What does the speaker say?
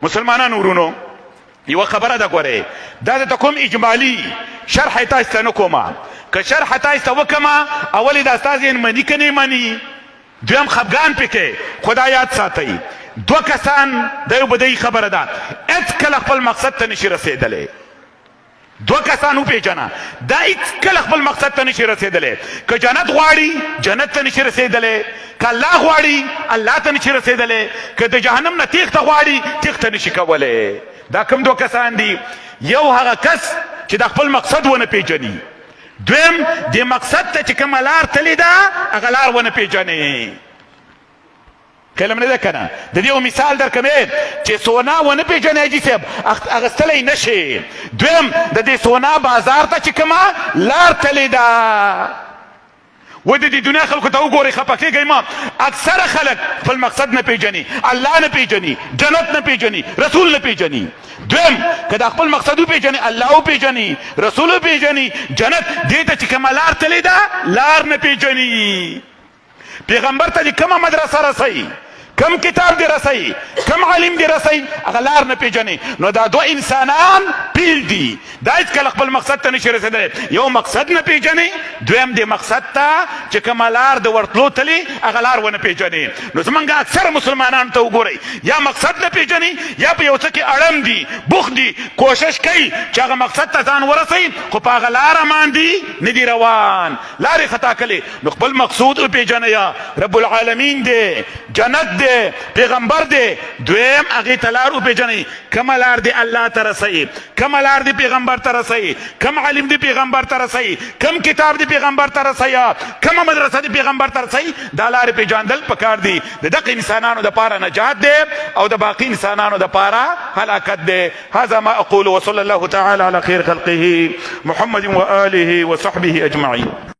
مسلمانانو ورونو یو خبره ده ګوره دا د کوم اجمالی شرح تاسو نه کومه که شرح تاسو وکما اولی دا تاسو منی کني منی دویم خفغان پکې خدایات ساتي دو کسان د یو بدی خبره ده اڅ کله خپل مقصد ته نشي رسیدلې دو کسانو پیژنه دا هیڅ کله خپل مقصد ته نشي رسیدلې که جنت غواړي جنت ته نشي رسیدلې که الله غواړي الله ته نشي رسیدلې که د جهنم نه تیښته غواړي تیښته نشي کولی دا کوم دو کسان دي یو هغه کس چې د خپل مقصد ونه پیژني دویم د مقصد ته چې کومه لار تللې ده هغه لار ونه پیژني کلم نه ده کنه د دې یو مثال درکوم چې سونا ونه پیژنې حاجي صاحب اخیستلی نشي دویم د دې سونا بازار ته چې کومه لار تللې ده و د دې دنیا خلکو ته وګورئ خفه کېږئ ما اکثره خلک خپل مقصد نه پیژني الله نه پیژني جنت نه پیژني رسول نه پیژني دویم که دا خپل مقصد وپیژني الله وپیژني رسول وپیژني جنت دې ته چې کومه لار تللې ده لار نه پیژني پیغمبر ته دې کومه مدرسه رسوي کم کتاب دی رسئی کم علم دی رسئی هغه لار نه پیژني نو دا دو انسانان پیل دي دا هیڅ کله خپل مقصد ته نشي رسیدلی یو مقصد نه پیژني دویم دی مقصد ته چې کومه لار د ورتلو تلي هغه لار ونه پیژني نو زمونږ اکثر مسلمانانو ته وګورئ یا مقصد نه پیژني یا په یو څه کې اړم دي بوخت دي کوشش کوي چې هغه مقصد ته ځان ورسوي خو په هغه لاره باندې نه دي روان لارې خطا کړي نو خپل مقصود وپیژنئ یا رب العالمین دی جنت دی پیغمبر دی دویم هغې ته لار وپیژنئ کومه لار دی الله ته رسوي کومه لار دی پیغمبر ته رسوي کوم علم دی پیغمبر ته رسوي کوم کتاب دی پیغمبر ته رسوي کومه مدرسه دی پیغمبر ته رسوي دا لارې پیژندل پکار دي د دغه انسانانو دپاره نجات دی او د باقي انسانانو دپاره هلاکت دی هذا ما اقول وصلى الله تعالى على خير خلقه محمد وآله وصحبه اجمعين